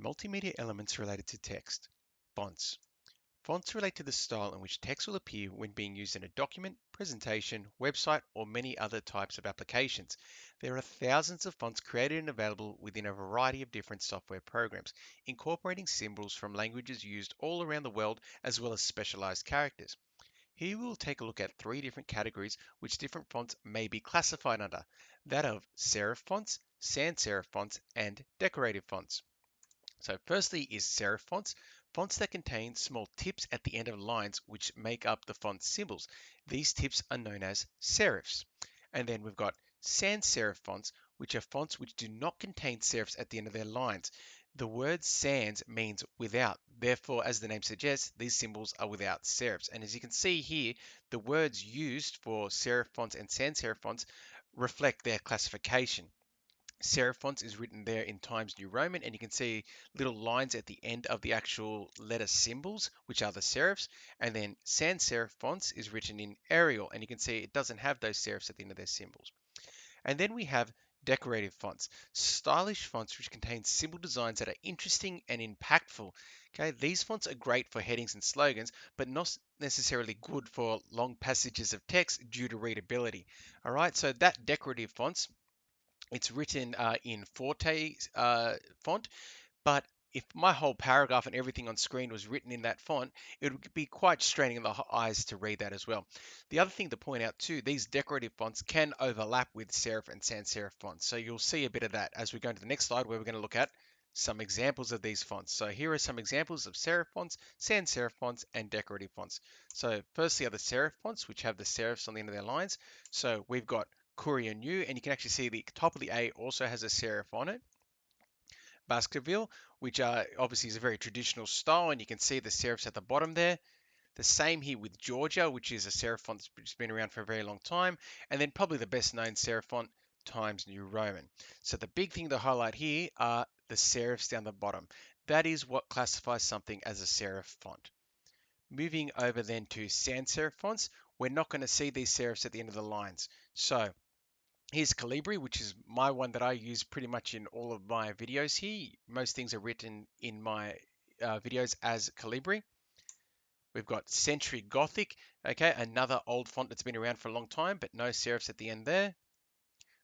Multimedia elements related to text. Fonts. Fonts relate to the style in which text will appear when being used in a document, presentation, website, or many other types of applications. There are thousands of fonts created and available within a variety of different software programs, incorporating symbols from languages used all around the world as well as specialized characters. Here we will take a look at three different categories which different fonts may be classified under, that of serif fonts, sans serif fonts, and decorative fonts. So firstly is serif fonts, fonts that contain small tips at the end of lines which make up the font symbols. These tips are known as serifs. And then we've got sans serif fonts, which are fonts which do not contain serifs at the end of their lines. The word sans means without. Therefore, as the name suggests, these symbols are without serifs. And as you can see here, the words used for serif fonts and sans serif fonts reflect their classification. Serif fonts is written there in Times New Roman, and you can see little lines at the end of the actual letter symbols, which are the serifs. And then sans serif fonts is written in Ariel, and you can see it doesn't have those serifs at the end of their symbols. And then we have decorative fonts, stylish fonts which contain symbol designs that are interesting and impactful. Okay, these fonts are great for headings and slogans, but not necessarily good for long passages of text due to readability. All right, so that decorative fonts, it's written in Forte font, but if my whole paragraph and everything on screen was written in that font, it would be quite straining in the eyes to read that as well. The other thing to point out too, these decorative fonts can overlap with serif and sans serif fonts. So you'll see a bit of that as we go into the next slide where we're going to look at some examples of these fonts. So here are some examples of serif fonts, sans serif fonts, and decorative fonts. So firstly are the serif fonts, which have the serifs on the end of their lines. So we've got Courier New, and you can actually see the top of the A also has a serif on it. Baskerville, which obviously is a very traditional style, and you can see the serifs at the bottom there. The same here with Georgia, which is a serif font that's been around for a very long time. And then probably the best known serif font, Times New Roman. So the big thing to highlight here are the serifs down the bottom. That is what classifies something as a serif font. Moving over then to sans serif fonts, we're not going to see these serifs at the end of the lines. So here's Calibri, which is my one that I use pretty much in all of my videos here. Most things are written in my videos as Calibri. We've got Century Gothic, okay, another old font that's been around for a long time, but no serifs at the end there.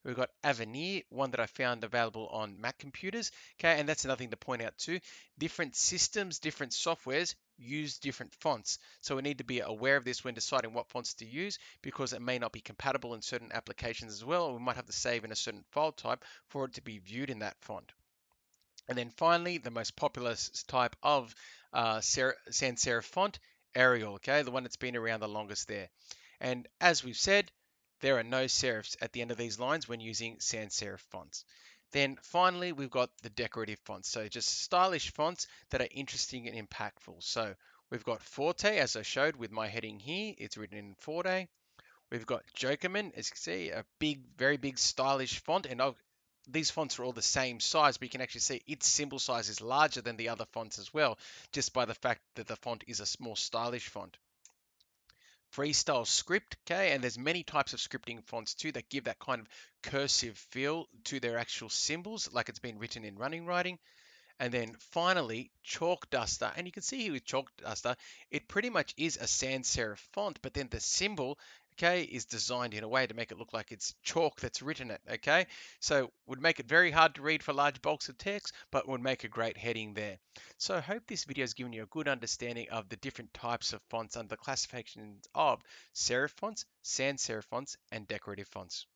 We've got Avenir, one that I found available on Mac computers. Okay, and that's another thing to point out too. Different systems, different softwares use different fonts. So we need to be aware of this when deciding what fonts to use because it may not be compatible in certain applications as well. Or we might have to save in a certain file type for it to be viewed in that font. And then finally, the most popular type of sans serif font, Ariel, okay, the one that's been around the longest there. And as we've said, there are no serifs at the end of these lines when using sans serif fonts. Then finally, we've got the decorative fonts. So just stylish fonts that are interesting and impactful. So we've got Forte, as I showed with my heading here. It's written in Forte. We've got Jokerman, as you can see, a big, very big stylish font. And these fonts are all the same size, but you can actually see its symbol size is larger than the other fonts as well, just by the fact that the font is a more stylish font. Freestyle script, okay, and there's many types of scripting fonts too that give that kind of cursive feel to their actual symbols, like it's been written in running writing. And then finally, Chalk Duster. And you can see here with Chalk Duster, it pretty much is a sans serif font, but then the symbol, okay, is designed in a way to make it look like it's chalk that's written it, okay? So would make it very hard to read for large bulks of text, but would make a great heading there. So I hope this video has given you a good understanding of the different types of fonts under the classifications of serif fonts, sans serif fonts, and decorative fonts.